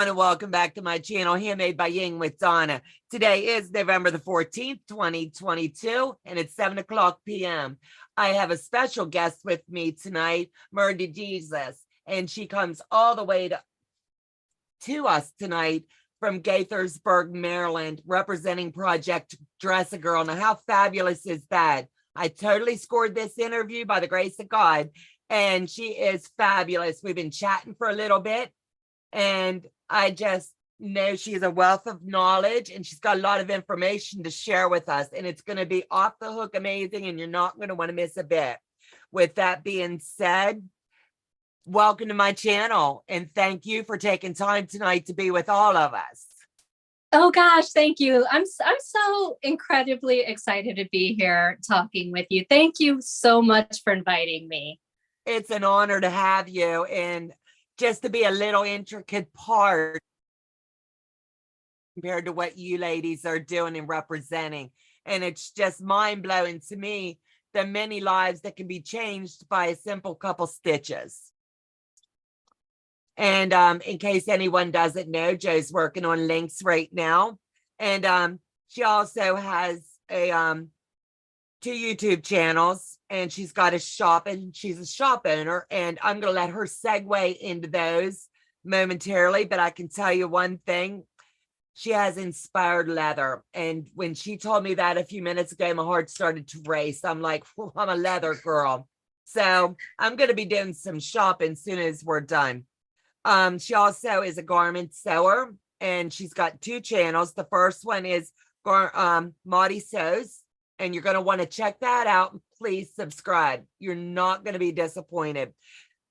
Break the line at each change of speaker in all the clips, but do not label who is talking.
And welcome back to my channel, Handmade by Ying with Donna. Today is November the 14th, 2022, and it's 7 o'clock p.m. I have a special guest with me tonight, Murder Jesus, and she comes all the way to us tonight from Gaithersburg, Maryland, representing Project Dress a Girl. Now, how fabulous is that? I totally scored this interview by the grace of God, and she is fabulous. We've been chatting for a little bit, and I just know she's a wealth of knowledge and she's got a lot of information to share with us. And it's going to be off the hook amazing, and you're not going to want to miss a bit. With that being said, welcome to my channel and thank you for taking time tonight to be with all of us.
Oh gosh, thank you. I'm so incredibly excited to be here talking with you. Thank you so much for inviting me.
It's an honor to have you, and just to be a little intricate part compared to what you ladies are doing and representing. And it's just mind-blowing to me the many lives that can be changed by a simple couple stitches. And in case anyone doesn't know, Joe's working on links right now. And she also has a 2 YouTube channels, and she's got a shop, and she's a shop owner, and I'm going to let her segue into those momentarily. But I can tell you one thing, she has inspired leather. And when she told me that a few minutes ago, my heart started to race. I'm like, I'm a leather girl. So I'm going to be doing some shopping as soon as we're done. She also is a garment sewer, and she's got 2 channels. The first one is Maudie Sews, and you're going to want to check that out. Please subscribe. You're not going to be disappointed.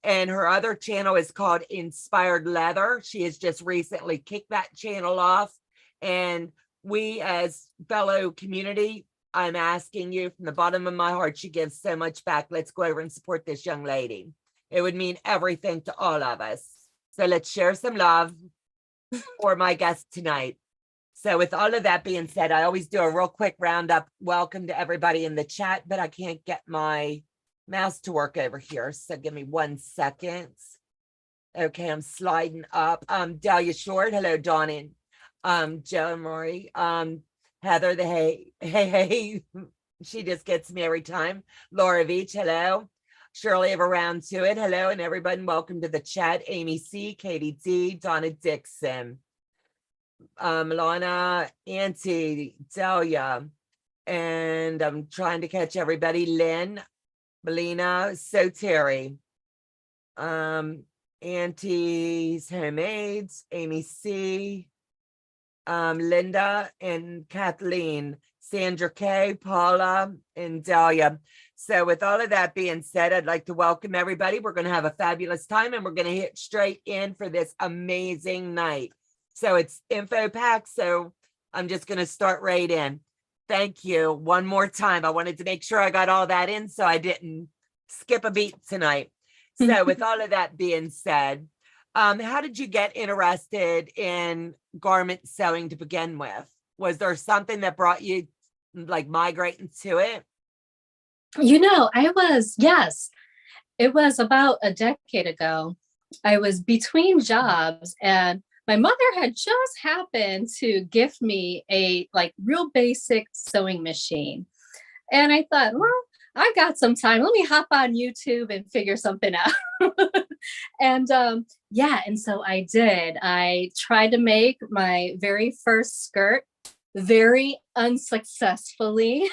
And her other channel is called Inspired Leather. She has just recently kicked that channel off. And we, as fellow community, I'm asking you from the bottom of my heart, she gives so much back. Let's go over and support this young lady. It would mean everything to all of us. So let's share some love for my guest tonight. So with all of that being said, I always do a real quick roundup. Welcome to everybody in the chat, but I can't get my mouse to work over here. So give me 1 second. Okay, I'm sliding up. Delia Short, hello, Donna. Joe and Maury. Heather, the hey. She just gets me every time. Laura Veach, hello. Shirley of Around to It, hello, and everybody, welcome to the chat. Amy C, Katie D, Donna Dixon. Milana, Auntie, Delia, and I'm trying to catch everybody. Lynn, Melina, So Terry, Auntie's Homemades, Amy C, Linda and Kathleen, Sandra K, Paula, and Delia. So with all of that being said, I'd like to welcome everybody. We're going to have a fabulous time, and we're going to hit straight in for this amazing night. So it's info packed, so I'm just going to start right in. Thank you one more time. I wanted to make sure I got all that in so I didn't skip a beat tonight. So with all of that being said, how did you get interested in garment sewing to begin with? Was there something that brought you like migrating to it?
Yes, it was about a decade ago. I was between jobs, and my mother had just happened to gift me a real basic sewing machine. And I thought, well, I got some time. Let me hop on YouTube and figure something out. And so I did. I tried to make my very first skirt very unsuccessfully.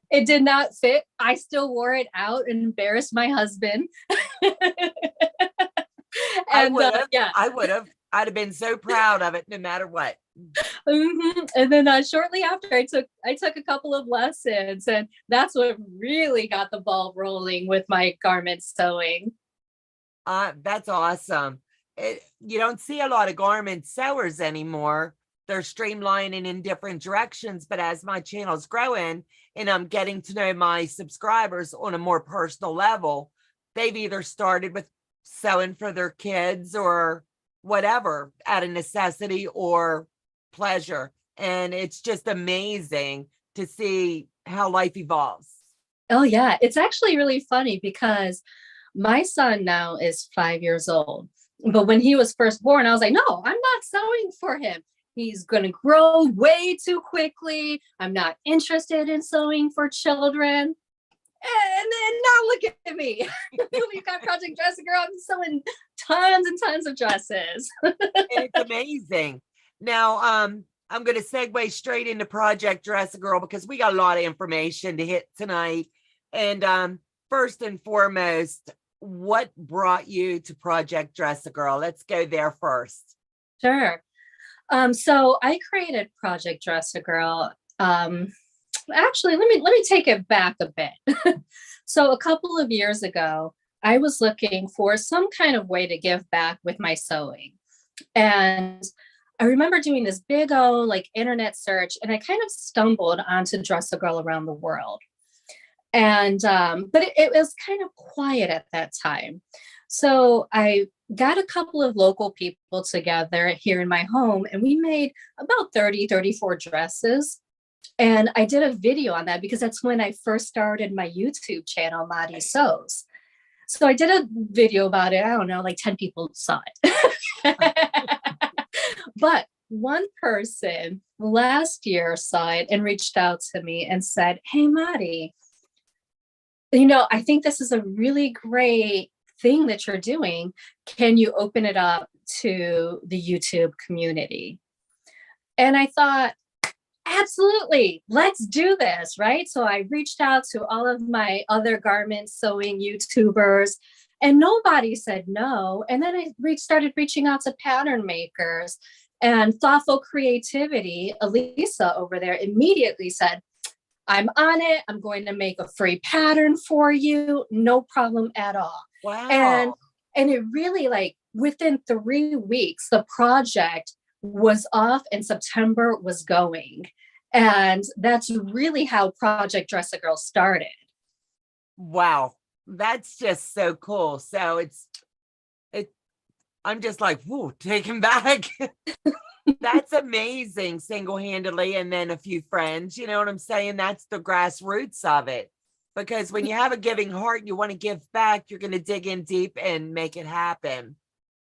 It did not fit. I still wore it out and embarrassed my husband.
I would have. I'd have been so proud of it no matter what.
And then shortly after, I took a couple of lessons, and that's what really got the ball rolling with my garment sewing.
That's awesome. You don't see a lot of garment sewers anymore. They're streamlining in different directions, but as my channel's growing and I'm getting to know my subscribers on a more personal level, they've either started with sewing for their kids or whatever out of necessity or pleasure. And it's just amazing to see how life evolves.
Oh yeah, it's actually really funny because my son now is 5 years old, But when he was first born, I was like, no, I'm not sewing for him. He's going to grow way too quickly. I'm not interested in sewing for children. And then now look at me. We've got Project Dress Girl. I'm sewing tons and tons of dresses.
It's amazing. Now, I'm going to segue straight into Project Dress Girl because we got a lot of information to hit tonight. And first and foremost, what brought you to Project Dress Girl? Let's go there first.
Sure. So I created Project Dress Girl. Actually, let me take it back a bit. So a couple of years ago, I was looking for some kind of way to give back with my sewing. And I remember doing this big old like internet search, and I kind of stumbled onto Dress a Girl Around the World. And but it was kind of quiet at that time. So I got a couple of local people together here in my home, and we made about 34 dresses. And I did a video on that because that's when I first started my YouTube channel, Madi Sews. So I did a video about it. I don't know, like 10 people saw it. But one person last year saw it and reached out to me and said, hey, Madi, I think this is a really great thing that you're doing. Can you open it up to the YouTube community? And I thought, absolutely, let's do this, right? So I reached out to all of my other garment sewing YouTubers, and nobody said no. And then I started reaching out to pattern makers, and Thoughtful Creativity, Elisa over there, immediately said, I'm on it. I'm going to make a free pattern for you. No problem at all.
Wow.
And it really, like, within 3 weeks, the project was off and September was going. And that's really how Project Dress a Girl started.
Wow. That's just so cool. So I'm just like, whoo, taken back. That's amazing, single-handedly, and then a few friends, you know what I'm saying? That's the grassroots of it. Because when you have a giving heart and you want to give back, you're going to dig in deep and make it happen.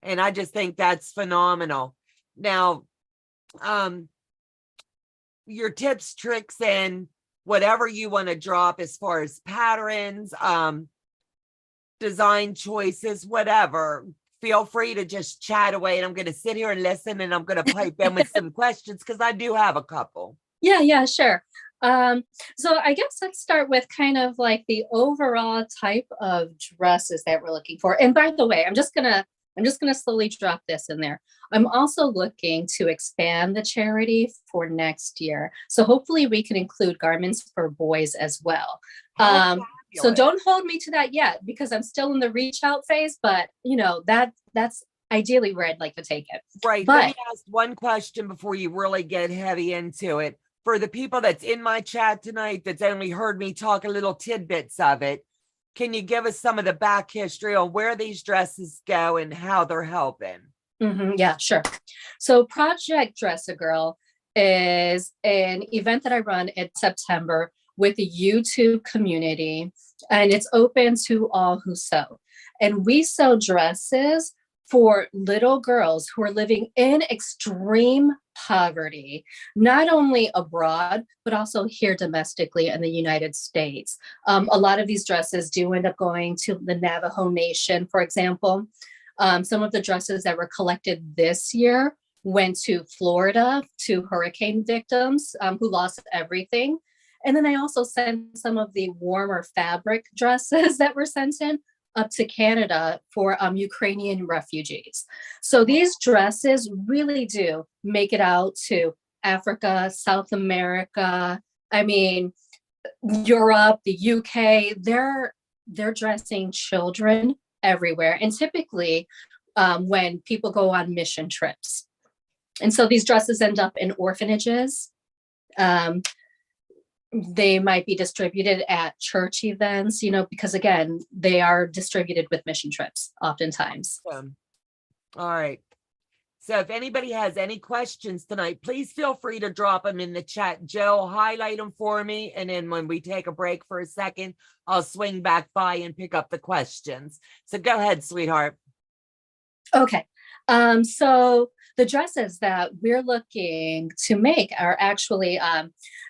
And I just think that's phenomenal. Now, your tips, tricks, and whatever you want to drop as far as patterns, design choices, whatever, feel free to just chat away, and I'm going to sit here and listen, and I'm going to pipe in with some questions because I do have a couple.
Yeah, sure. So I guess let's start with kind of like the overall type of dresses that we're looking for. And by the way, I'm just gonna slowly drop this in there. I'm also looking to expand the charity for next year. So hopefully we can include garments for boys as well. So don't hold me to that yet because I'm still in the reach out phase, but that's ideally where I'd like to take it.
Right. But let me ask one question before you really get heavy into it. For the people that's in my chat tonight that's only heard me talk a little tidbits of it, can you give us some of the back history on where these dresses go and how they're helping?
Yeah, sure. So Project Dress a Girl is an event that I run in September with the YouTube community, and it's open to all who sew. And we sew dresses for little girls who are living in extreme poverty, not only abroad, but also here domestically in the United States. A lot of these dresses do end up going to the Navajo Nation, for example. Some of the dresses that were collected this year went to Florida to hurricane victims who lost everything. And then I also sent some of the warmer fabric dresses that were sent in up to Canada for Ukrainian refugees. So these dresses really do make it out to Africa, South America, I mean, Europe, the UK. They're dressing children everywhere. And typically when people go on mission trips. And so these dresses end up in orphanages. They might be distributed at church events, because again, they are distributed with mission trips oftentimes.
All right. So if anybody has any questions tonight, please feel free to drop them in the chat. Joe, highlight them for me. And then when we take a break for a second, I'll swing back by and pick up the questions. So go ahead, sweetheart.
Okay. So the dresses that we're looking to make are actually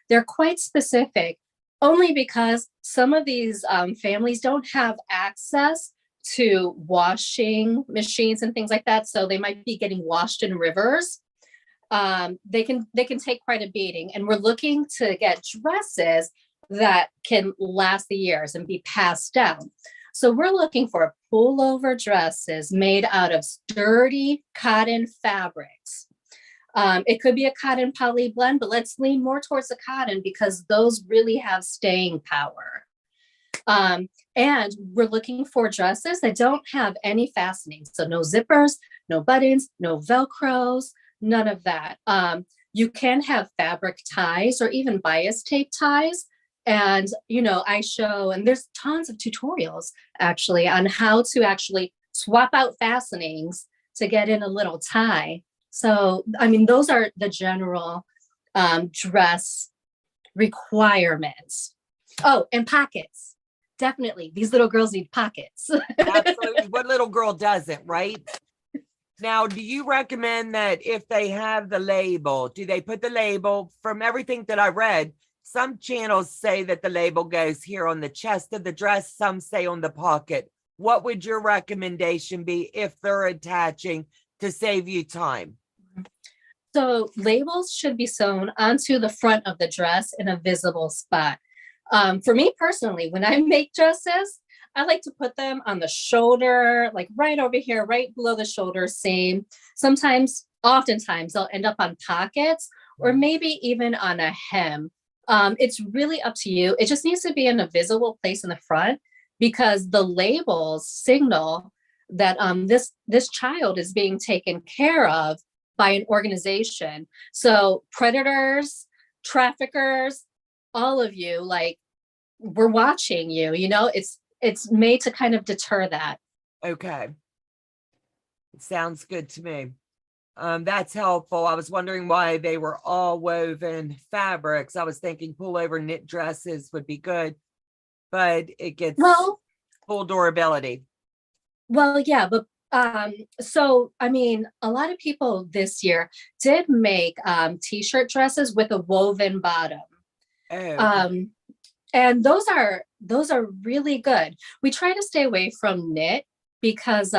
they're quite specific only because some of these families don't have access to washing machines and things like that. So they might be getting washed in rivers. They can take quite a beating, and we're looking to get dresses that can last the years and be passed down. So we're looking for pullover dresses made out of sturdy cotton fabrics. It could be a cotton poly blend, but let's lean more towards the cotton because those really have staying power. And we're looking for dresses that don't have any fastening. So no zippers, no buttons, no Velcros, none of that. You can have fabric ties or even bias tape ties. And, I show, and there's tons of tutorials actually on how to actually swap out fastenings to get in a little tie. So, I mean, those are the general dress requirements. Oh, and pockets. Definitely. These little girls need pockets.
Absolutely. What little girl doesn't, right? Now, do you recommend that if they have the label, do they put the label? From everything that I read, some channels say that the label goes here on the chest of the dress. Some say on the pocket. What would your recommendation be if they're attaching to save you time?
So labels should be sewn onto the front of the dress in a visible spot. For me personally, when I make dresses, I like to put them on the shoulder, like right over here, right below the shoulder seam. Oftentimes, they'll end up on pockets or maybe even on a hem. It's really up to you. It just needs to be in a visible place in the front because the labels signal that this child is being taken care of by an organization. So predators, traffickers, all of you, like, we're watching you, it's made to kind of deter that.
Okay. Sounds good to me. That's helpful. I was wondering why they were all woven fabrics. I was thinking pullover knit dresses would be good, but it gets full durability.
Well, yeah, but so I mean, a lot of people this year did make t-shirt dresses with a woven bottom.
Oh,
And those are really good. We try to stay away from knit because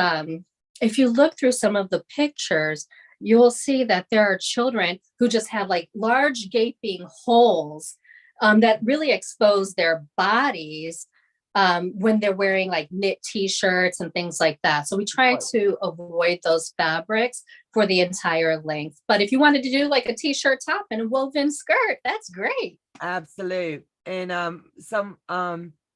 if you look through some of the pictures, you'll see that there are children who just have like large gaping holes that really expose their bodies when they're wearing like knit t-shirts and things like that. So we try to avoid those fabrics for the entire length. But if you wanted to do like a t-shirt top and a woven skirt, that's great.
absolute. And some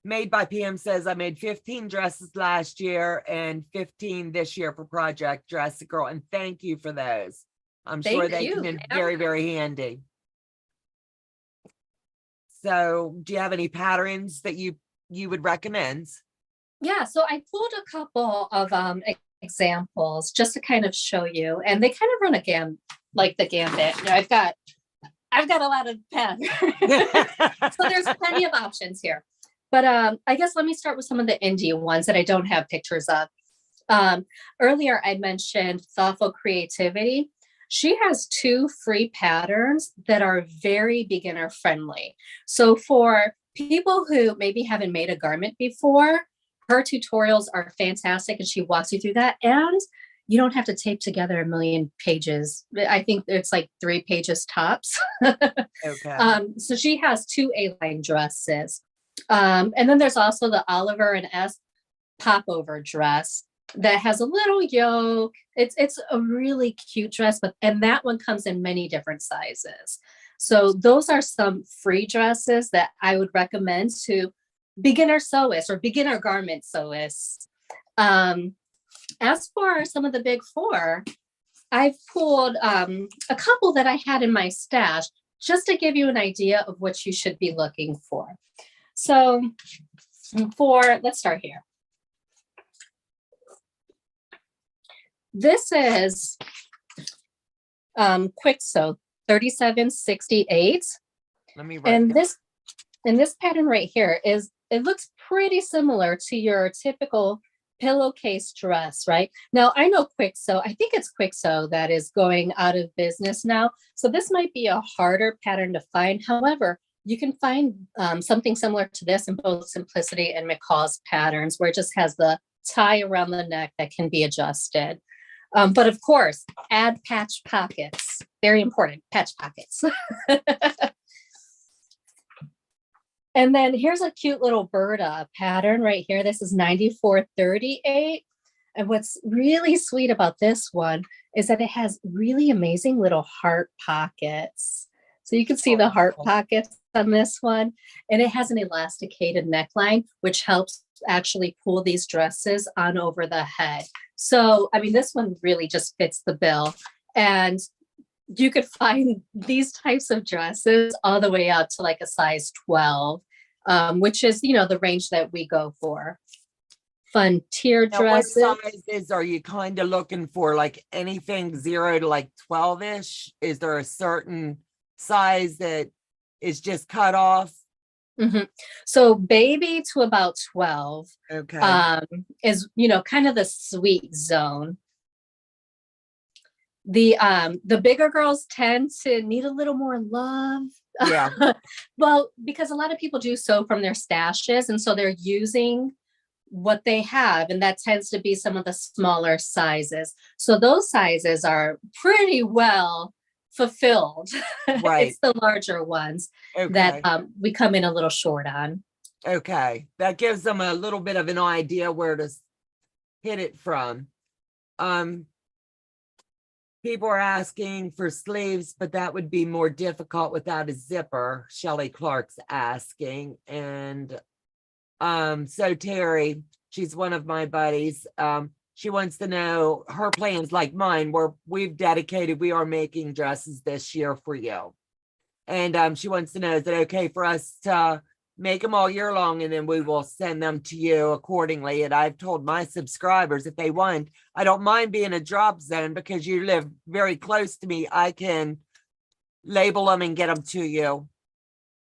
Made by PM says I made 15 dresses last year and 15 this year for Project Dress a Girl. And thank you for those. I'm sure they come in very, very handy. So do you have any patterns that you would recommend?
Yeah, so I pulled a couple of examples just to kind of show you, and they kind of run the gambit. I've got a lot of patterns, so there's plenty of options here. But I guess let me start with some of the indie ones that I don't have pictures of. Earlier, I mentioned Thoughtful Creativity. She has 2 free patterns that are very beginner friendly. So for people who maybe haven't made a garment before, her tutorials are fantastic and she walks you through that. And you don't have to tape together a million pages. I think it's like 3 pages tops.
Okay.
So she has 2 A-line dresses. And then there's also the Oliver and S popover dress that has a little yoke. It's a really cute dress, and that one comes in many different sizes. So those are some free dresses that I would recommend to beginner sewists or beginner garment sewists. As for some of the big 4, I've pulled a couple that I had in my stash just to give you an idea of what you should be looking for. So let's start here. This is Quick Sew 3768.
Let me write
and this pattern right here it looks pretty similar to your typical pillowcase dress, right? Now I know Quick Sew, I think it's Quick Sew that is going out of business now. So this might be a harder pattern to find. However, you can find something similar to this in both Simplicity and McCall's patterns, where it just has the tie around the neck that can be adjusted. But of course, add patch pockets. Very important, patch pockets. And then here's a cute little bird pattern right here. This is 9438. And what's really sweet about this one is that it has really amazing little heart pockets. So you can see the heart pockets on this one. And it has an elasticated neckline, which helps actually pull these dresses on over the head. So, I mean, this one really just fits the bill. And you could find these types of dresses all the way out to like a size 12, which is, you know, the range that we go for. Fun tier dresses.
What sizes are you kind of looking for? Like anything 0 to like 12-ish? Is there a certain size that is just cut off?
Mm-hmm. So baby to about 12 is, you know, kind of the sweet zone. The bigger girls tend to need a little more love.
Yeah.
Well, because a lot of people do sew from their stashes, and so they're using what they have, and that tends to be some of the smaller sizes. So those sizes are pretty well fulfilled.
Right.
It's the larger ones that we come in a little short on.
Okay. That gives them a little bit of an idea where to hit it from. People are asking for sleeves, but that would be more difficult without a zipper. Shelley Clark's asking. And so Terry, she's one of my buddies. She wants to know her plans like mine, where we are making dresses this year for you. And she wants to know, is it okay for us to make them all year long and then we will send them to you accordingly? And I've told my subscribers, if they want, I don't mind being a drop zone because you live very close to me. I can label them and get them to you.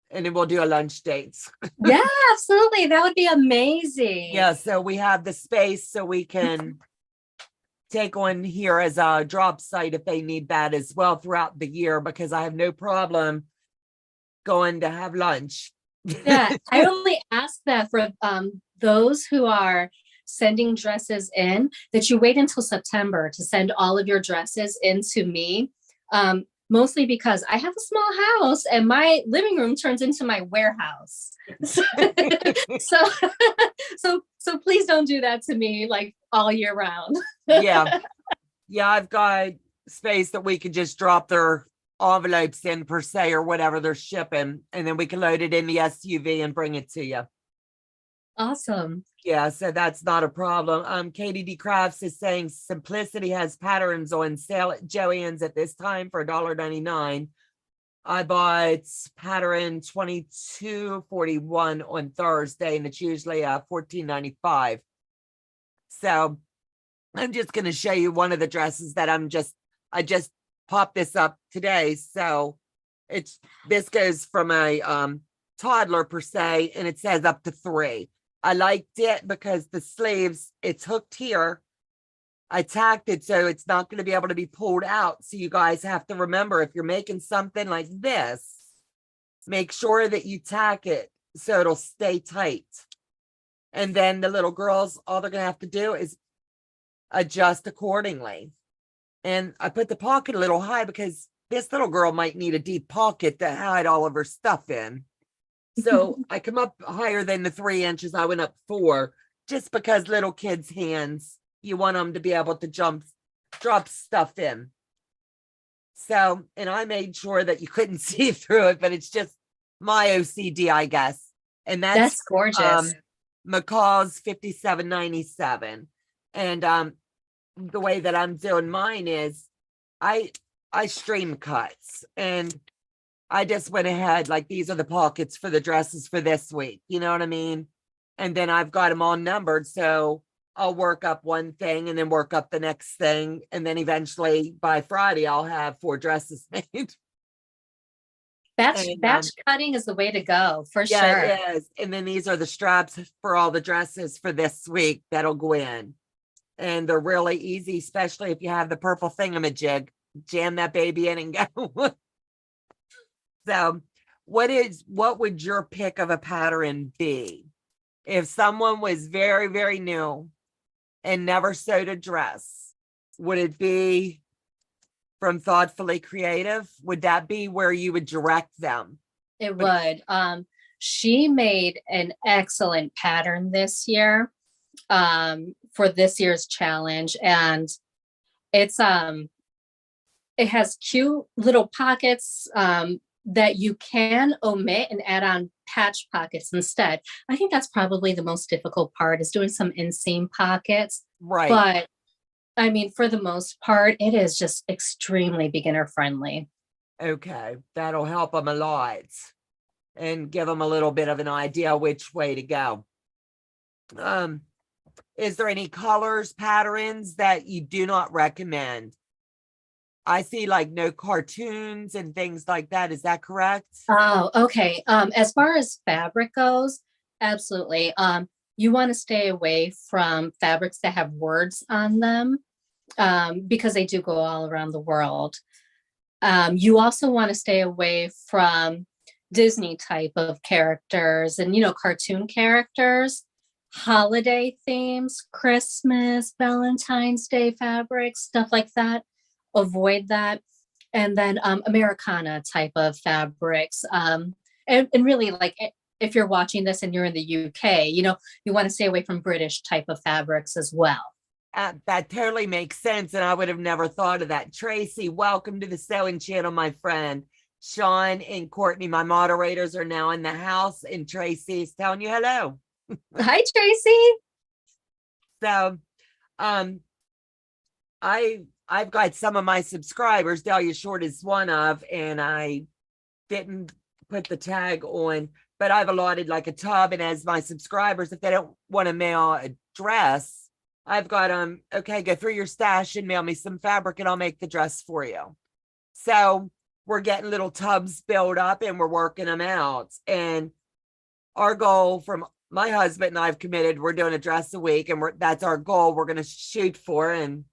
And then we'll do a lunch dates.
Yeah, absolutely. That would be amazing.
Yeah, so we have the space so we can take on here as a drop site if they need that as well throughout the year, because I have no problem going to have lunch.
Yeah, I only ask that for those who are sending dresses in, that you wait until September to send all of your dresses in to me. Mostly because I have a small house and my living room turns into my warehouse. So please don't do that to me like all year round.
Yeah. Yeah, I've got space that we could just drop their envelopes in per se or whatever they're shipping, and then we can load it in the SUV and bring it to you.
Awesome.
Yeah, so that's not a problem. Katie D. Crafts is saying Simplicity has patterns on sale at Joann's at this time for $1.99. I bought pattern 2241 on Thursday, and it's usually $14.95. So I'm just going to show you one of the dresses that I just popped this up today. So this goes from a toddler per se, and it says up to 3. I liked it because the sleeves, it's hooked here. I tacked it so it's not going to be able to be pulled out. So you guys have to remember, if you're making something like this, make sure that you tack it so it'll stay tight. And then the little girls, all they're going to have to do is adjust accordingly. And I put the pocket a little high because this little girl might need a deep pocket to hide all of her stuff in. So I come up higher than the 3 inches. I went up 4, just because little kids' hands, you want them to be able to drop stuff in. So, and I made sure that you couldn't see through it, but it's just my OCD, I guess. And that's
gorgeous.
McCall's 57.97. And the way that I'm doing mine is I stream cuts, and I just went ahead, like, these are the pockets for the dresses for this week. You know what I mean? And then I've got them all numbered. So I'll work up one thing and then work up the next thing. And then eventually by Friday, I'll have 4 dresses made. And
batch cutting is the way to go for
yeah,
sure.
it is. And then these are the straps for all the dresses for this week that'll go in. And they're really easy, especially if you have the purple thingamajig. Jam that baby in and go. So what would your pick of a pattern be? If someone was very, very new and never sewed a dress, would it be from Thoughtfully Creative? Would that be where you would direct them?
It would. She made an excellent pattern this year for this year's challenge, and it's it has cute little pockets that you can omit and add on patch pockets instead. I think that's probably the most difficult part, is doing some inseam pockets.
Right.
But I mean, for the most part, it is just extremely beginner friendly.
Okay, that'll help them a lot and give them a little bit of an idea which way to go. Is there any colors, patterns that you do not recommend? I see like no cartoons and things like that. Is that correct?
Oh, okay. As far as fabric goes, absolutely. You want to stay away from fabrics that have words on them, because they do go all around the world. You also want to stay away from Disney type of characters and, cartoon characters, holiday themes, Christmas, Valentine's Day fabrics, stuff like that. Avoid that. And then Americana type of fabrics. And really, like, if you're watching this and you're in the UK, you want to stay away from British type of fabrics as well.
That totally makes sense. And I would have never thought of that. Tracy, welcome to the sewing channel, my friend. Sean and Courtney, my moderators, are now in the house, and Tracy's telling you hello.
Hi, Tracy.
So I've got some of my subscribers, Dahlia Short is one of, and I didn't put the tag on, but I've allotted like a tub, and as my subscribers, if they don't want to mail a dress, I've got okay, go through your stash and mail me some fabric and I'll make the dress for you. So we're getting little tubs built up and we're working them out. And our goal from my husband and I've committed, we're doing a dress a week, and that's our goal we're going to shoot for, and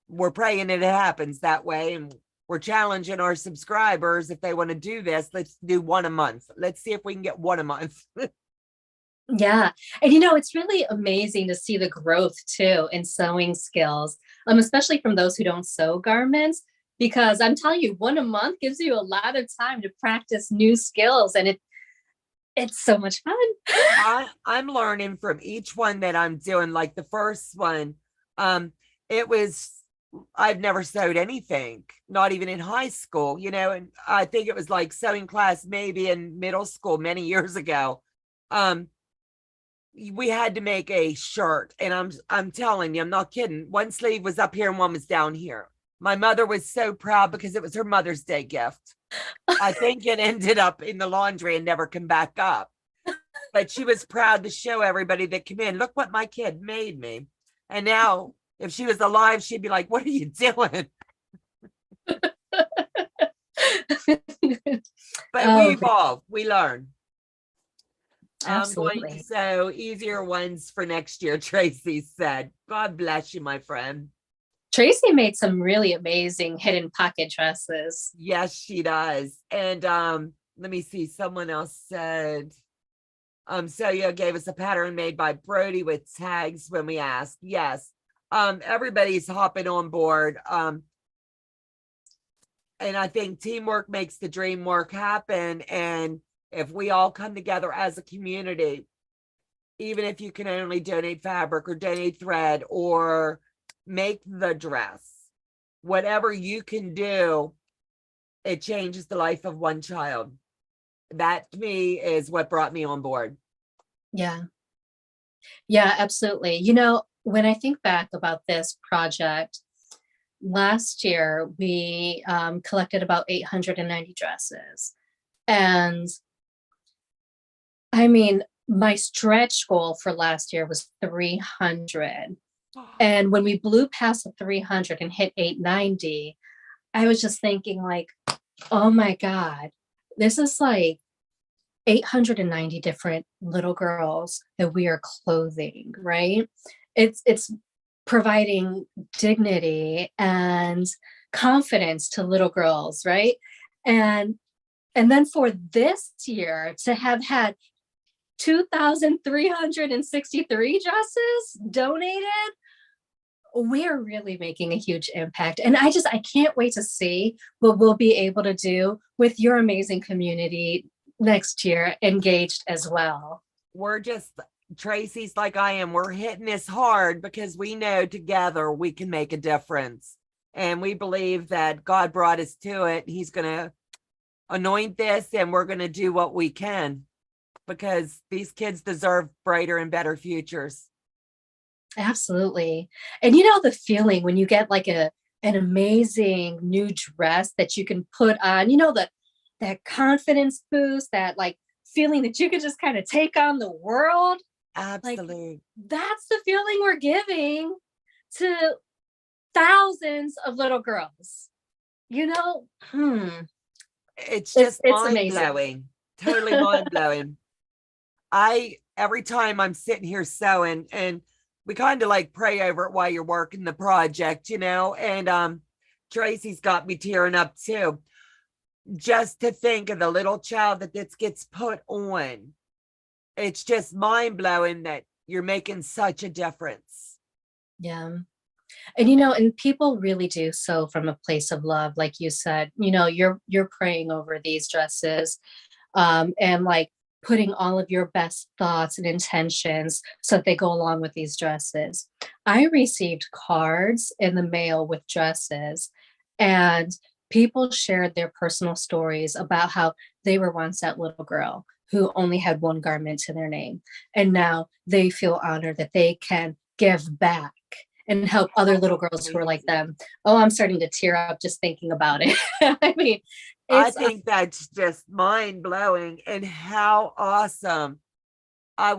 we're praying it happens that way. And we're challenging our subscribers, if they want to do this, let's do one a month. Let's see if we can get one a month.
Yeah. And it's really amazing to see the growth too in sewing skills, especially from those who don't sew garments, because I'm telling you, one a month gives you a lot of time to practice new skills, and it's so much fun.
I'm learning from each one that I'm doing. Like the first one, I've never sewed anything, not even in high school, and I think it was like sewing class maybe in middle school many years ago. We had to make a shirt, and I'm telling you, I'm not kidding. One sleeve was up here and one was down here. My mother was so proud because it was her Mother's Day gift. I think it ended up in the laundry and never come back up. But she was proud to show everybody that came in, look what my kid made me. And now, if she was alive, she'd be like, what are you doing? But we evolve, we learn.
Absolutely.
I'm going to sew easier ones for next year, Tracy said. God bless you, my friend.
Tracy made some really amazing hidden pocket dresses.
Yes, she does. And let me see, someone else said, Soya gave us a pattern made by Brody with tags when we asked. Yes. Everybody's hopping on board. And I think teamwork makes the dream work happen. And if we all come together as a community, even if you can only donate fabric or donate thread or make the dress, whatever you can do, it changes the life of one child. That to me is what brought me on board.
Yeah. Yeah, absolutely. When I think back about this project, last year we collected about 890 dresses. And I mean, my stretch goal for last year was 300. And when we blew past the 300 and hit 890, I was just thinking like, oh my God, This is like 890 different little girls that we are clothing, right? It's providing dignity and confidence to little girls, right? And and then for this year to have had 2,363 dresses donated, we're really making a huge impact. And I can't wait to see what we'll be able to do with your amazing community next year engaged as well.
We're just, Tracy's like I am. We're hitting this hard because we know together we can make a difference. And we believe that God brought us to it. He's going to anoint this and we're going to do what we can because these kids deserve brighter and better futures.
Absolutely. And you know the feeling when you get like an amazing new dress that you can put on, you know, that confidence boost, that like feeling that you can just kind of take on the world. Like
Absolutely.
that's the feeling we're giving to thousands of little girls. You know,
It's just
it's
mind
amazing.
blowing, totally mind blowing. Every time I'm sitting here sewing, and we kind of like pray over it while you're working the project, and Tracy's got me tearing up too. Just to think of the little child that this gets put on. It's just mind blowing that you're making such a difference.
Yeah. And you know, and people really do so from a place of love, like you said. You know, you're praying over these dresses, and like putting all of your best thoughts and intentions so that they go along with these dresses. I received cards in the mail with dresses, and people shared their personal stories about how they were once that little girl who only had one garment to their name, and now they feel honored that they can give back and help other little girls who are like them. Oh, I'm starting to tear up just thinking about it. I mean,
I
it's
think that's just mind blowing and how awesome. I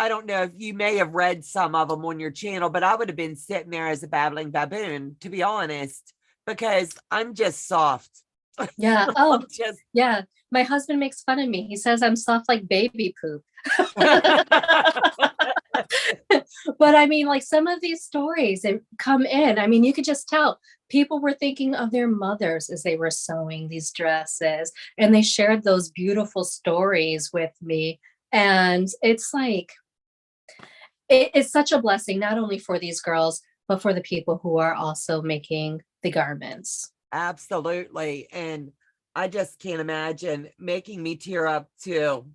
don't know if you may have read some of them on your channel, but I would have been sitting there as a babbling baboon, to be honest, because I'm just soft.
yeah. Oh,
Just
yeah. My husband makes fun of me. He says I'm soft like baby poop. But I mean, like some of these stories that come in, I mean, you could just tell people were thinking of their mothers as they were sewing these dresses, and they shared those beautiful stories with me. And it's like, it's such a blessing, not only for these girls, but for the people who are also making the garments.
absolutely. And I just can't imagine making me tear up too.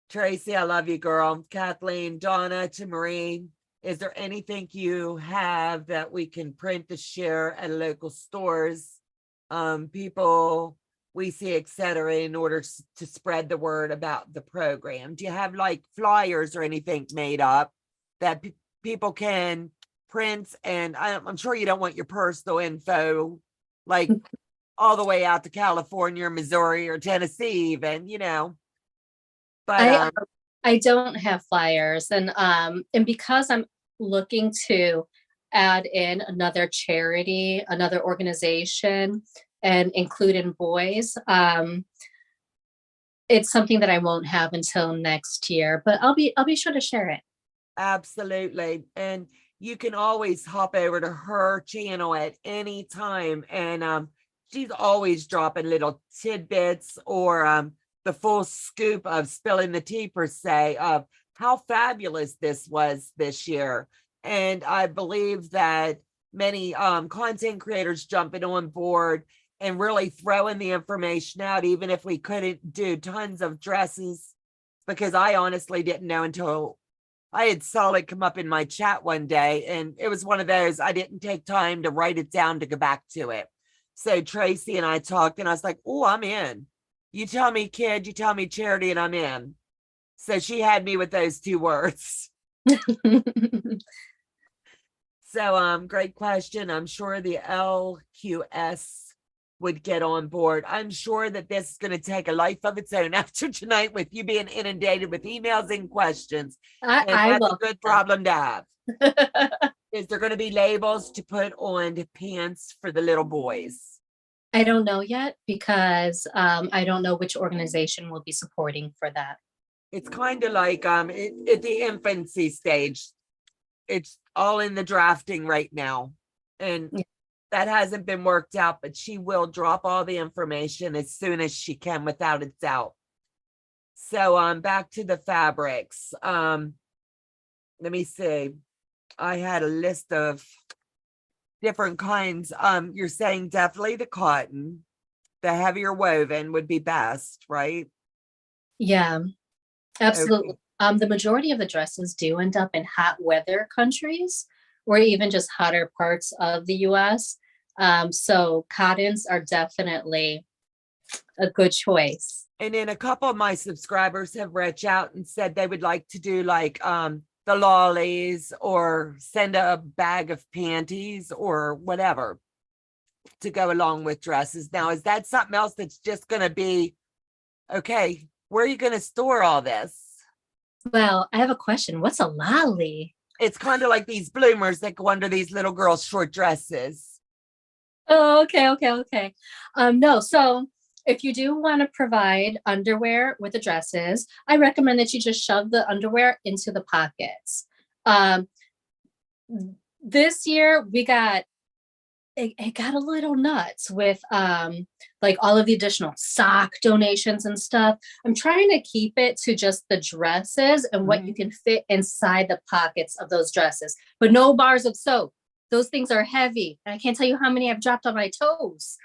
Tracy, I love you, girl. Kathleen, Donna, to Marie. Is there anything you have that we can print to share at local stores, people we see, etc., in order to spread the word about the program? Do you have like flyers or anything made up that people can print? And I'm sure you don't want your personal info like all the way out to California or Missouri or Tennessee, even. But
I I don't have flyers, and because I'm looking to add in another charity, another organization, and include in boys, it's something that I won't have until next year, but I'll be sure to share it.
absolutely. And you can always hop over to her channel at any time. And she's always dropping little tidbits or the full scoop of spilling the tea, per se, of how fabulous this was this year. And I believe that many content creators jumping on board and really throwing the information out, even if we couldn't do tons of dresses, because I honestly didn't know until I had saw it come up in my chat one day, and it was one of those I didn't take time to write it down to go back to it. So Tracy and I talked, and I was like, "Oh, I'm in. You tell me, kid. You tell me, charity, and I'm in." So she had me with those two words. So, great question. I'm sure the LQS would get on board. I'm sure that this is going to take a life of its own after tonight, with you being inundated with emails and questions. And
I
that's a
will.
good problem to have. Is there going to be labels to put on the pants for the little boys?
I don't know yet because I don't know which organization will be supporting for that.
It's kind of like at the infancy stage. It's all in the drafting right now. And
Yeah.
that hasn't been worked out, but she will drop all the information as soon as she can without a doubt. So back to the fabrics. Let me see. I had a list of different kinds. You're saying definitely the cotton, the heavier woven would be best, right?
Yeah, absolutely.
Okay.
The majority of the dresses do end up in hot weather countries or even just hotter parts of the US. So cottons are definitely a good choice.
And then a couple of my subscribers have reached out and said they would like to do like the lollies or send a bag of panties or whatever to go along with dresses. Now, is that something else that's just going to be okay? Where are you going to store all this?
Well, I have a question. What's a lolly?
It's kind of like these bloomers that go under these little girls' short dresses.
Oh, okay. No, so if you do want to provide underwear with the dresses, I recommend that you just shove the underwear into the pockets. Um, this year we got it got a little nuts with like all of the additional sock donations and stuff. I'm trying to keep it to just the dresses and what you can fit inside the pockets of those dresses, but no bars of soap. Those things are heavy, and I can't tell you how many I've dropped on my toes.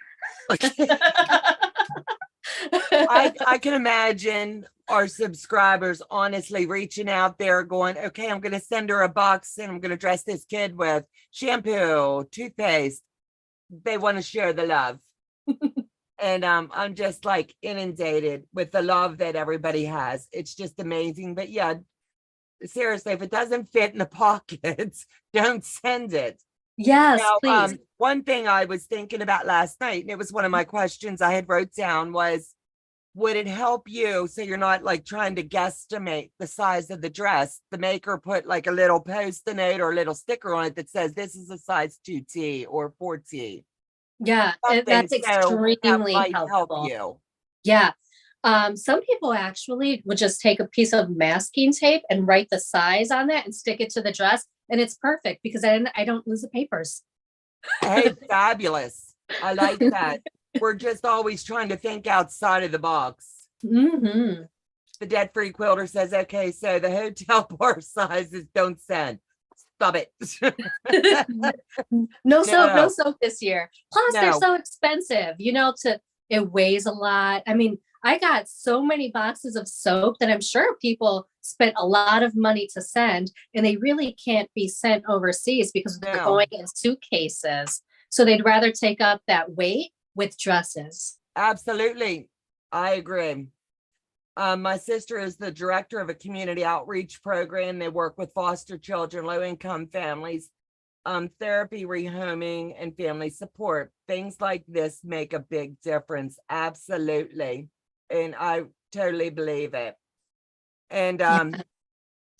I can imagine our subscribers honestly reaching out there going, okay, I'm going to send her a box and I'm going to dress this kid with shampoo, toothpaste. They want to share the love. And I'm just like inundated with the love that everybody has. It's just amazing. But yeah, seriously, if it doesn't fit in the pockets, don't send it.
Yes,
Now,
please.
one thing I was thinking about last night, and it was one of my questions I had wrote down was, would it help you so you're not like trying to guesstimate the size of the dress? The maker put like a little post-it note or a little sticker on it that says this is a size 2T or 4T.
Yeah,
Something
that's
so that
extremely
might help
helpful.
you.
Yeah. Some people actually would just take a piece of masking tape and write the size on that and stick it to the dress, and it's perfect because I don't lose the papers.
Hey, fabulous. I like that. We're just always trying to think outside of the box.
Hmm.
The Debt Free Quilter says, okay, so the hotel bar sizes don't send. Stop it.
No soap, no
No,
soap this year. Plus, they're
no,
so expensive, it weighs a lot. I mean, I got so many boxes of soap that I'm sure people spent a lot of money to send, and they really can't be sent overseas because they're
no.
going in suitcases. So they'd rather take up that weight with dresses.
Absolutely. I agree. My sister is the director of a community outreach program. They work with foster children, low income families, therapy, rehoming, and family support. Things like this make a big difference. Absolutely. And I totally believe it. And
Yeah.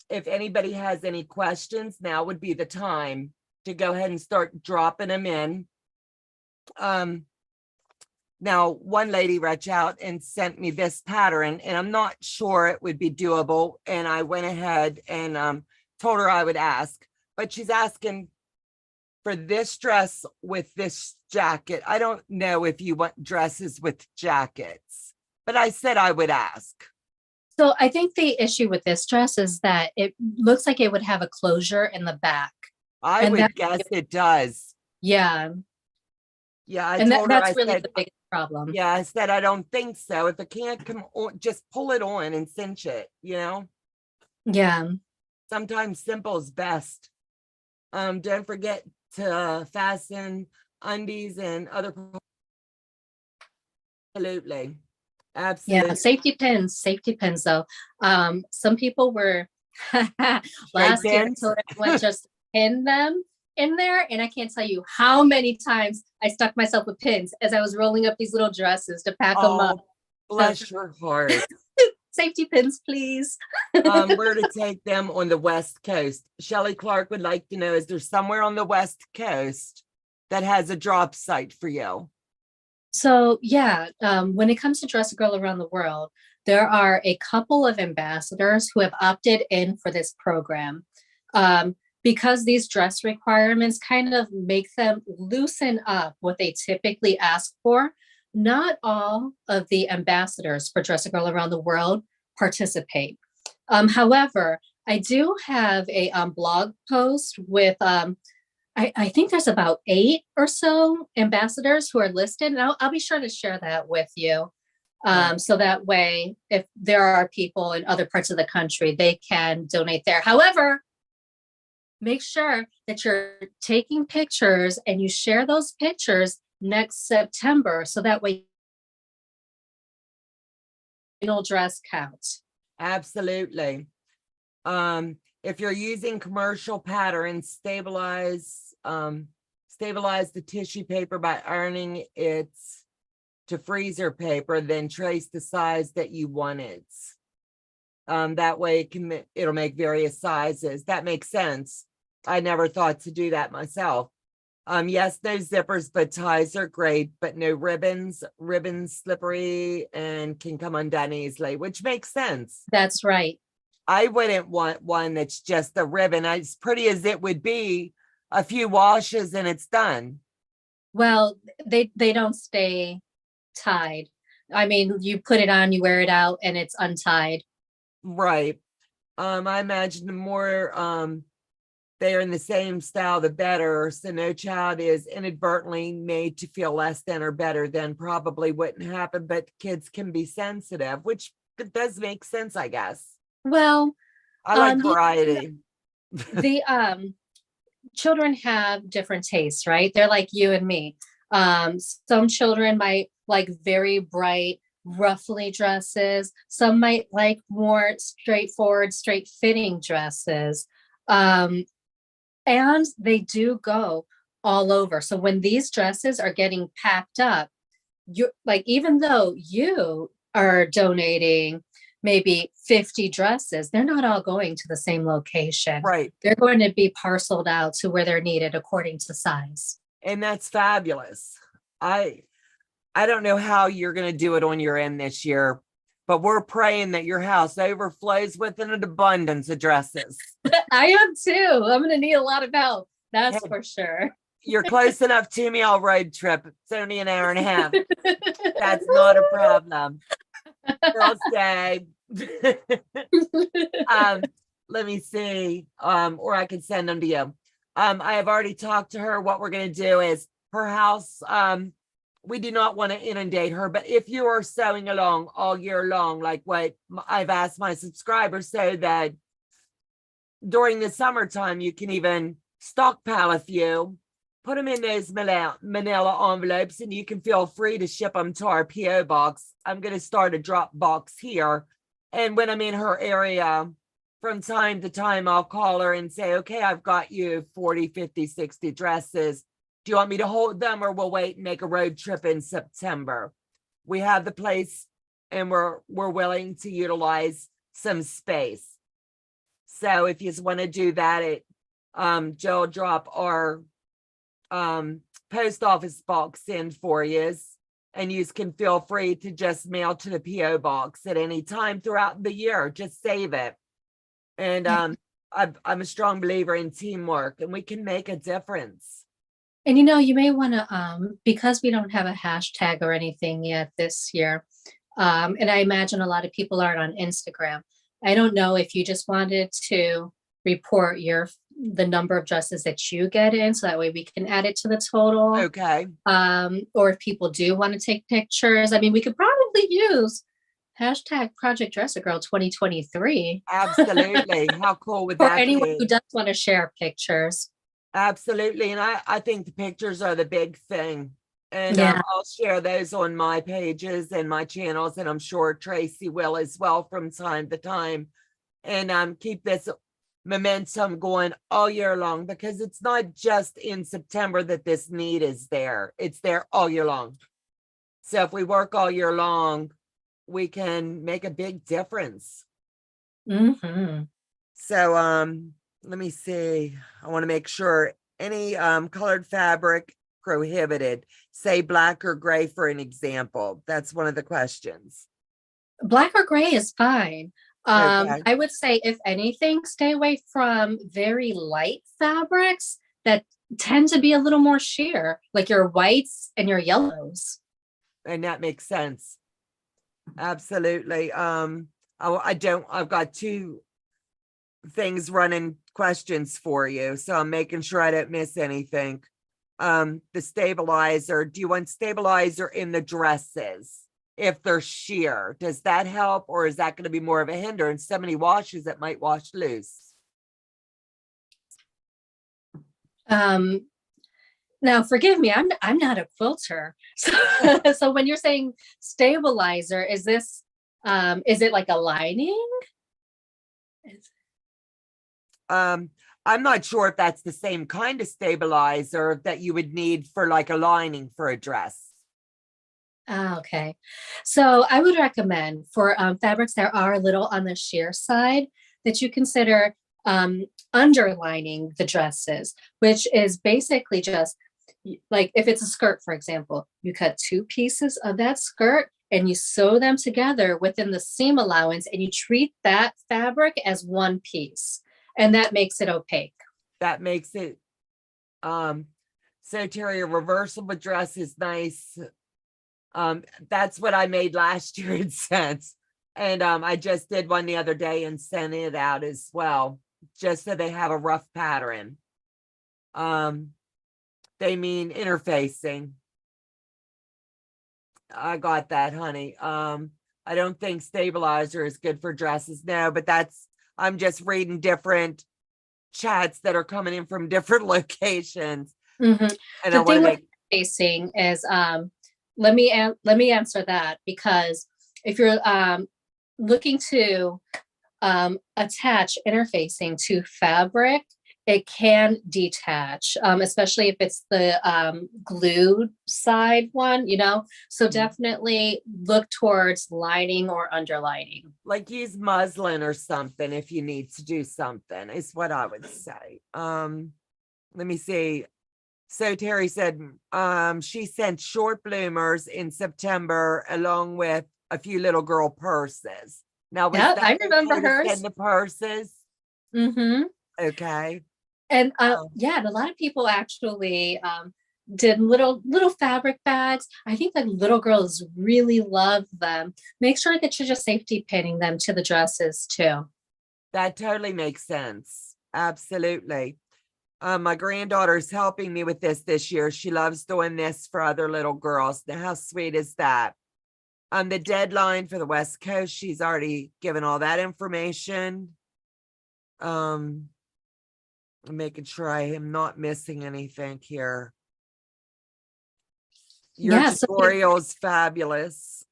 if anybody has any questions, now would be the time to go ahead and start dropping them in. Now, one lady reached out and sent me this pattern, and I'm not sure it would be doable. And I went ahead and told her I would ask, but she's asking for this dress with this jacket. I don't know if you want dresses with jackets, but I said I would ask.
So I think the issue with this dress is that it looks like it would have a closure in the back.
I
And that,
would guess it does.
yeah.
Yeah, I
And
told her,
that's
I
really
said,
the biggest problem.
yeah, I said, I don't think so. If it can't come on, just pull it on and cinch it,
Yeah.
Sometimes simple is best. Don't forget to fasten undies and other. Absolutely.
Yeah.
Absolutely.
Safety pins though. Some people were
Straight
last year I
pins.
told everyone just pin them in there. And I can't tell you how many times I stuck myself with pins as I was rolling up these little dresses to pack them up.
Oh, bless your heart.
Safety pins, please.
Where to take them on the West Coast. Shelley Clark would like to know, is there somewhere on the West Coast that has a drop site for you?
So yeah, when it comes to Dress a Girl Around the World, there are a couple of ambassadors who have opted in for this program. Because these dress requirements kind of make them loosen up what they typically ask for. Not all of the ambassadors for Dress a Girl Around the World participate. However, I do have a blog post with I think there's about 8 or so ambassadors who are listed, and I'll be sure to share that with you.
Right.
So that way, if there are people in other parts of the country, they can donate there. However, make sure that you're taking pictures and you share those pictures next September, so that way you'll dress counts.
Absolutely. If you're using commercial patterns, stabilize the tissue paper by ironing it to freezer paper, then trace the size that you want it. That way it'll make various sizes. That makes sense. I never thought to do that myself. Yes, no zippers, but ties are great, but no ribbons. Ribbons slippery and can come undone easily, which makes sense.
That's right.
I wouldn't want one that's just a ribbon. As pretty as it would be, a few washes and it's done.
Well, they don't stay tied. I mean, you put it on, you wear it out, and it's untied.
Right. I imagine the more they're in the same style, the better. So no child is inadvertently made to feel less than or better than probably wouldn't happen, but kids can be sensitive, which does make sense, I guess.
Well,
I like
yeah,
variety.
the children have different tastes, right? They're like you and me. Some children might like very bright, ruffly dresses. Some might like more straightforward, straight fitting dresses. And they do go all over. So when these dresses are getting packed up, you like, even though you are donating maybe 50 dresses, they're not all going to the same location.
Right.
They're going to be parceled out to where they're needed according to size.
And that's fabulous. I don't know how you're going to do it on your end this year, but we're praying that your house overflows with an abundance of dresses.
I am too. I'm going to need a lot of help. That's
Hey,
for sure.
you're close enough to me. I'll road trip. It's only an hour and a half. That's not a problem. Girls Day. Let me see. Or I can send them to you. I have already talked to her. What we're going to do is her house. We do not want to inundate her, but if you are sewing along all year long, like what I've asked my subscribers, so that during the summertime, you can even stockpile a few, put them in those manila envelopes, and you can feel free to ship them to our PO box. I'm going to start a drop box here. And when I'm in her area, from time to time, I'll call her and say, okay, I've got you 40, 50, 60 dresses. Do you want me to hold them, or we'll wait and make a road trip in September? We have the place and we're willing to utilize some space. So if you want to do that, Joe drop our post office box in for you, and you can feel free to just mail to the PO box at any time throughout the year. Just save it. And I'm a strong believer in teamwork, and we can make a difference.
And you may want to, because we don't have a hashtag or anything yet this year, and I imagine a lot of people aren't on Instagram. I don't know if you just wanted to report the number of dresses that you get in, so that way we can add it to the total.
Okay.
Or if people do want to take pictures, I mean, we could probably use hashtag Project Dress a Girl 2023.
Absolutely. How cool would
For
that
anyone
be?
who does want to share pictures.
Absolutely. And I think the pictures are the big thing. And
Yeah.
I'll share those on my pages and my channels. And I'm sure Tracy will as well from time to time. And keep this momentum going all year long, because it's not just in September that this need is there. It's there all year long. So if we work all year long, we can make a big difference.
Mm-hmm.
So let me see. I want to make sure any colored fabric prohibited? Say black or gray for an example. That's one of the questions.
Black or gray is fine.
Okay.
I would say, if anything, stay away from very light fabrics that tend to be a little more sheer, like your whites and your yellows.
And that makes sense. Absolutely. I've got two things running questions for you, so I'm making sure I don't miss anything. The stabilizer, do you want stabilizer in the dresses if they're sheer? Does that help, or is that going to be more of a hindrance? So many washes that might wash loose.
Now forgive me, I'm not a quilter. So, so when you're saying stabilizer, is it like a lining?
I'm not sure if that's the same kind of stabilizer that you would need for like a lining for a dress.
Okay. So I would recommend for fabrics that are a little on the sheer side that you consider underlining the dresses, which is basically just like if it's a skirt, for example, you cut two pieces of that skirt and you sew them together within the seam allowance and you treat that fabric as one piece, and that makes it opaque.
That makes it, so Terry, a reversible dress is nice. That's what I made last year in cents. And I just did one the other day and sent it out as well, just so they have a rough pattern. They mean interfacing. I got that, honey. I don't think stabilizer is good for dresses. No, but I'm just reading different chats that are coming in from different locations.
Mm-hmm.
And
the thing with facing is let me answer that, because if you're looking to attach interfacing to fabric, it can detach, especially if it's the glued side one, so definitely look towards lining or underlining.
Like use muslin or something if you need to do something, is what I would say. Let me see. So Terry said she sent short bloomers in September along with a few little girl purses. Now, was that
I remember
okay to
hers.
send the purses?
Mm-hmm.
Okay.
And yeah, and a lot of people actually did little fabric bags. I think that little girls really love them. Make sure that you're just safety pinning them to the dresses too.
That totally makes sense. Absolutely. My granddaughter's helping me with this year. She loves doing this for other little girls. Now, how sweet is that? The deadline for the West Coast, she's already given all that information. I'm making sure I am not missing anything here. Your tutorial's fabulous.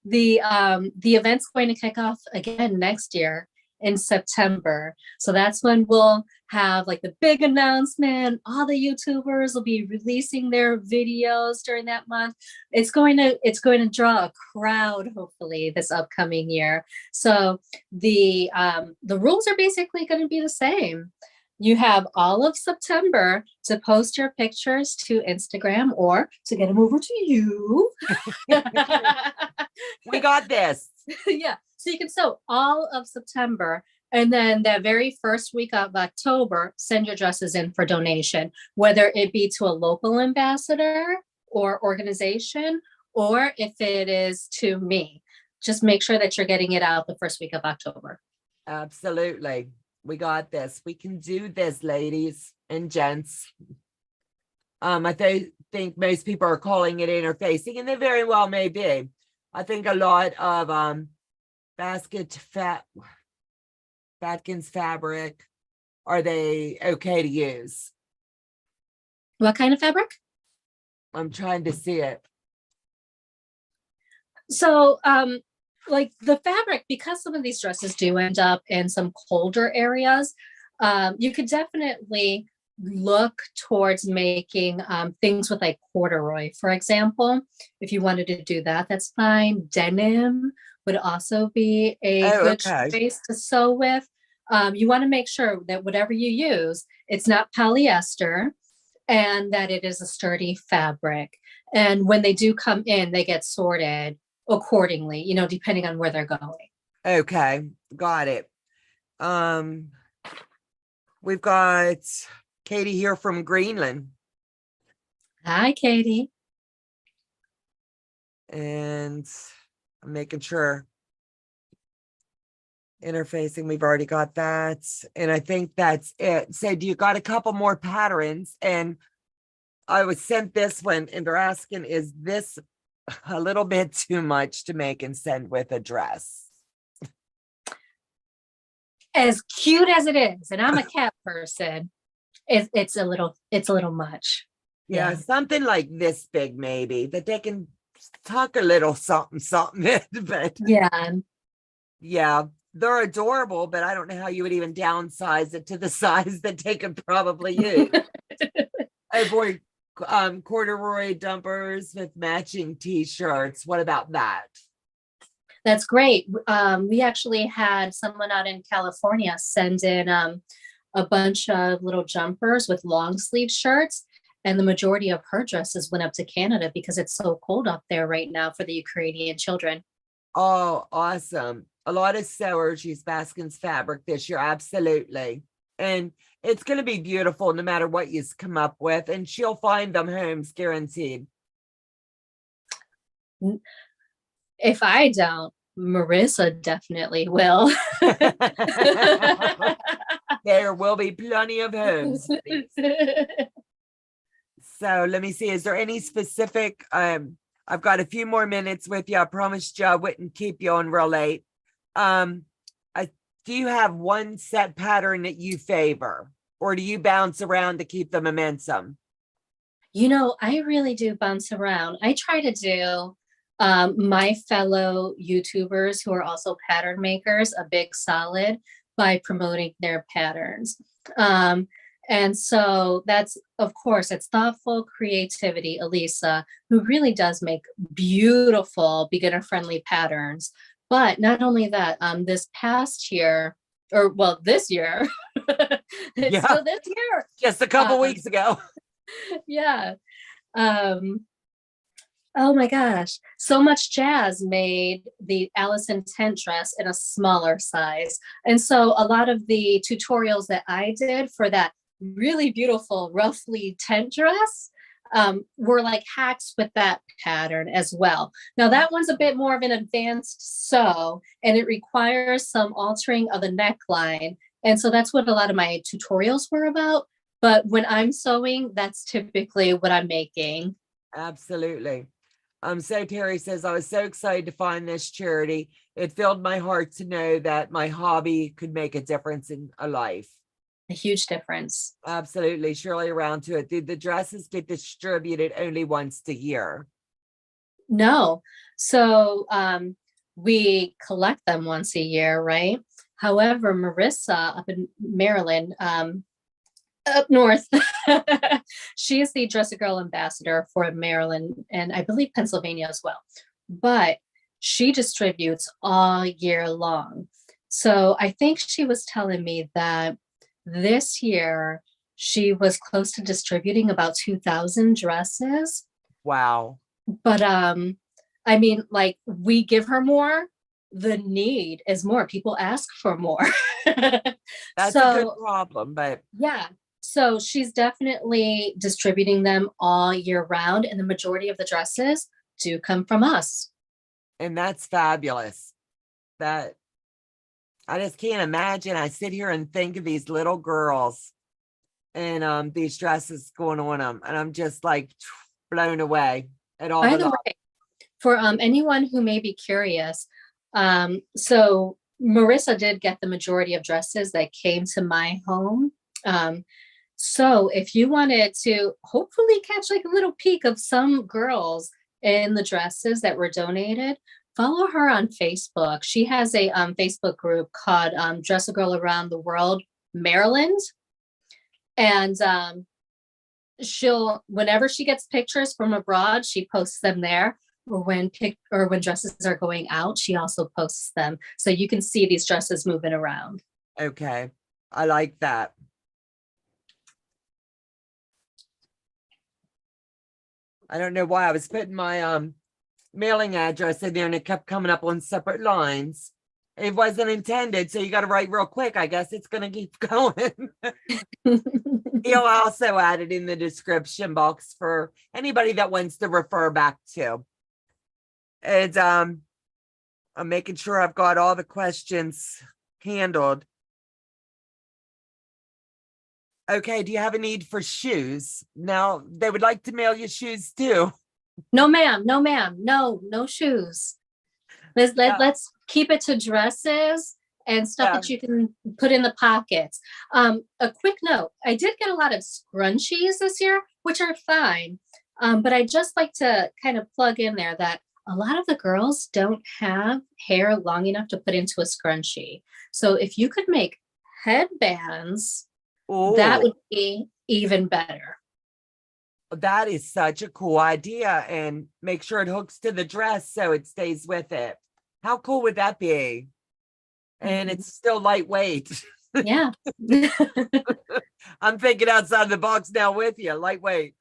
The event's going to kick off again next year in September. So that's when we'll have like the big announcement. All the YouTubers will be releasing their videos during that month. It's going to draw a crowd, hopefully, this upcoming year. So the rules are basically going to be the same. You have all of September to post your pictures to Instagram or to get them over to you.
We got this.
Yeah. So you can sew all of September. And then that very first week of October, send your dresses in for donation, whether it be to a local ambassador or organization, or if it is to me. Just make sure that you're getting it out the first week of October.
Absolutely. We got this. We can do this, ladies and gents. I think most people are calling it interfacing, and they very well may be. I think a lot of Batkins fabric, are they okay to use?
What kind of fabric?
I'm trying to see it.
So like the fabric, because some of these dresses do end up in some colder areas, you could definitely look towards making things with like corduroy, for example. If you wanted to do that, that's fine. Denim would also be a good choice to sew with. You want to make sure that whatever you use, it's not polyester. and that it is a sturdy fabric. And when they do come in, they get sorted accordingly, you know, depending on where they're going.
Okay, got it. We've got Katie here from Greenland.
Hi, Katie.
And I'm making sure interfacing, we've already got that. And I think that's it. So you got a couple more patterns, and I was sent this one, and they're asking, is this a little bit too much to make and send with a dress?
As cute as it is, and I'm a cat person, it's a little much.
Yeah, something like this big, maybe, that they can tuck a little something in, but yeah, they're adorable, but I don't know how you would even downsize it to the size that they could probably use. Avoid corduroy dumpers with matching t-shirts. What about that?
That's great. We actually had someone out in California send in a bunch of little jumpers with long sleeve shirts, and the majority of her dresses went up to Canada because it's so cold up there right now for the Ukrainian children.
Oh, awesome. A lot of sewers use Baskin's fabric this year, absolutely. And it's going to be beautiful no matter what you come up with, and she'll find them homes guaranteed.
If I don't, Marissa definitely will.
There will be plenty of homes. So let me see, is there any specific, I've got a few more minutes with you. I promised you I wouldn't keep you on real late. Do you have one set pattern that you favor, or do you bounce around to keep the momentum?
You know, I really do bounce around. I try to do my fellow YouTubers who are also pattern makers a big solid by promoting their patterns. And so that's, of course, it's thoughtful creativity, Elisa, who really does make beautiful beginner-friendly patterns. But not only that, this past year, or well, this year, it's still this year.
Just a couple weeks ago.
Yeah. Oh my gosh. So Much Jazz made the Allison tent dress in a smaller size. And so a lot of the tutorials that I did for that really beautiful roughly tent dress were like hacks with that pattern as well. Now that one's a bit more of an advanced sew, and it requires some altering of the neckline. And so that's what a lot of my tutorials were about. But when I'm sewing, that's typically what I'm making.
Absolutely. So Terry says, I was so excited to find this charity. It filled my heart to know that my hobby could make a difference in a life.
A huge difference.
Absolutely. Surely around to it. Did the dresses get distributed only once a year?
No. So we collect them once a year, right? However, Marissa up in Maryland, up north, she is the Dress a Girl ambassador for Maryland and I believe Pennsylvania as well. But she distributes all year long. So I think she was telling me that this year she was close to distributing about 2,000 dresses.
Wow.
But I mean, like, we give her more, the need is more. People ask for more.
That's a good problem, but
yeah. So she's definitely distributing them all year round, and the majority of the dresses do come from us.
And that's fabulous. That I just can't imagine. I sit here and think of these little girls and these dresses going on them, and I'm just like blown away at all.
By the way, for anyone who may be curious, so Marissa did get the majority of dresses that came to my home. So if you wanted to hopefully catch like a little peek of some girls in the dresses that were donated, follow her on Facebook. She has a Facebook group called Dress a Girl Around the World, Maryland. And she'll, whenever she gets pictures from abroad, she posts them there. Or when dresses are going out, she also posts them. So you can see these dresses moving around.
Okay. I like that. I don't know why I was putting my mailing address in there and it kept coming up on separate lines. It wasn't intended, so you got to write real quick. I guess it's going to keep going. He'll also add it in the description box for anybody that wants to refer back to. And I'm making sure I've got all the questions handled. Okay, do you have a need for shoes? Now, they would like to mail you shoes too.
No, ma'am. No, ma'am. No, no shoes. Let's keep it to dresses and stuff that you can put in the pockets. A quick note, I did get a lot of scrunchies this year, which are fine. But I just like to kind of plug in there that a lot of the girls don't have hair long enough to put into a scrunchie. So if you could make headbands, that would be even better.
That is such a cool idea, and make sure it hooks to the dress so it stays with it. How cool would that be? And it's still lightweight.
Yeah.
I'm thinking outside the box now with you, lightweight.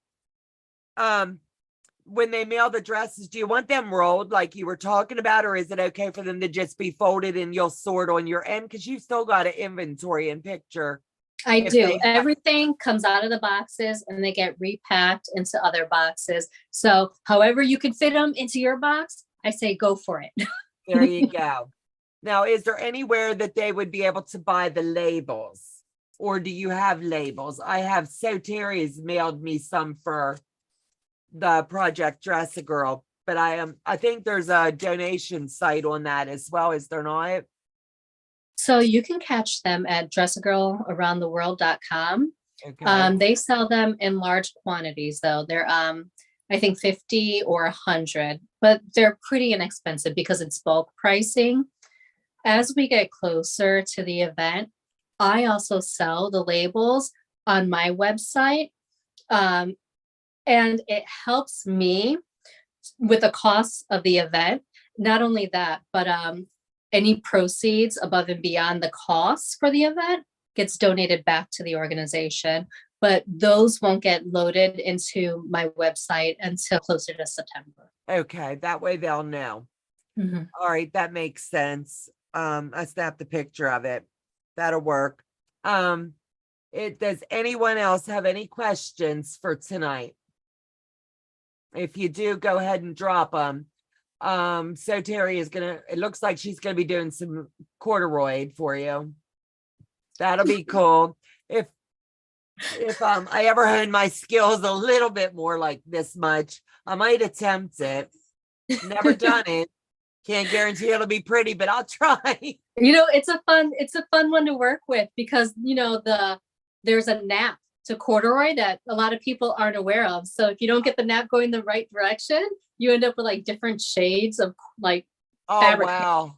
When they mail the dresses, do you want them rolled like you were talking about, or is it okay for them to just be folded and you'll sort on your end? Because you still got an inventory and picture.
I do. Everything comes out of the boxes and they get repacked into other boxes. So however you can fit them into your box, I say go for it.
There you go. Now, is there anywhere that they would be able to buy the labels? Or do you have labels? I have Terry has mailed me some for the Project Dress a Girl, but I think there's a donation site on that as well, is there not?
So you can catch them at dressagirlaroundtheworld.com.
Okay.
They sell them in large quantities though. They're I think 50 or 100, but they're pretty inexpensive because it's bulk pricing. As we get closer to the event, I also sell the labels on my website. And it helps me with the costs of the event. Not only that, but any proceeds above and beyond the costs for the event gets donated back to the organization, but those won't get loaded into my website until closer to September.
Okay, that way they'll know.
Mm-hmm.
All right, that makes sense. I snapped a picture of it. That'll work. Does anyone else have any questions for tonight? If you do, go ahead and drop them. So Terry is it looks like she's gonna be doing some corduroy for you. That'll be cool. If I ever hone my skills a little bit more, like this much, I might attempt it. Never done it. Can't guarantee it'll be pretty, but I'll try.
It's a fun one to work with because there's a nap to corduroy that a lot of people aren't aware of. So if you don't get the nap going the right direction, you end up with like different shades of like fabric.
Wow.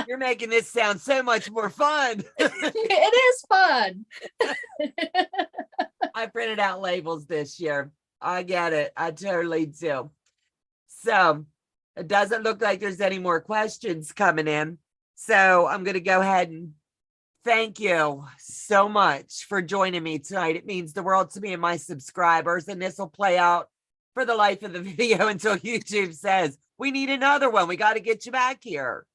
You're making this sound so much more fun.
It is fun.
I printed out labels this year. I get it. I totally do. So it doesn't look like there's any more questions coming in. So I'm going to go ahead and thank you so much for joining me tonight. It means the world to me and my subscribers, and this will play out for the life of the video until YouTube says, we need another one. We got to get you back here.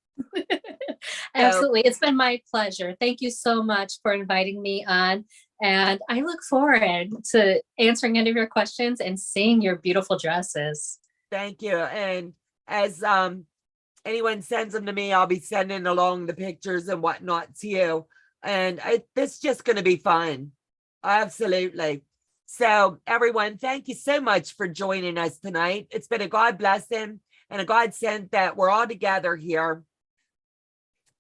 Absolutely. It's been my pleasure. Thank you so much for inviting me on. And I look forward to answering any of your questions and seeing your beautiful dresses.
Thank you. And as anyone sends them to me, I'll be sending along the pictures and whatnot to you. And it's just going to be fun. Absolutely. So everyone, thank you so much for joining us tonight. It's been a God blessing and a godsend that we're all together here.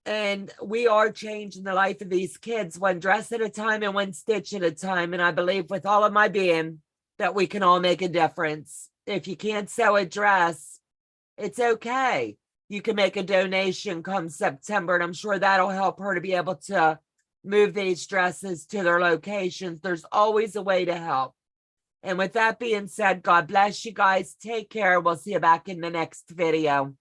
And we are changing the life of these kids one dress at a time and one stitch at a time. And I believe with all of my being that we can all make a difference. If you can't sew a dress, it's okay. You can make a donation come September, and I'm sure that'll help her to be able to move these dresses to their locations. There's always a way to help. And with that being said, God bless you guys. Take care. We'll see you back in the next video.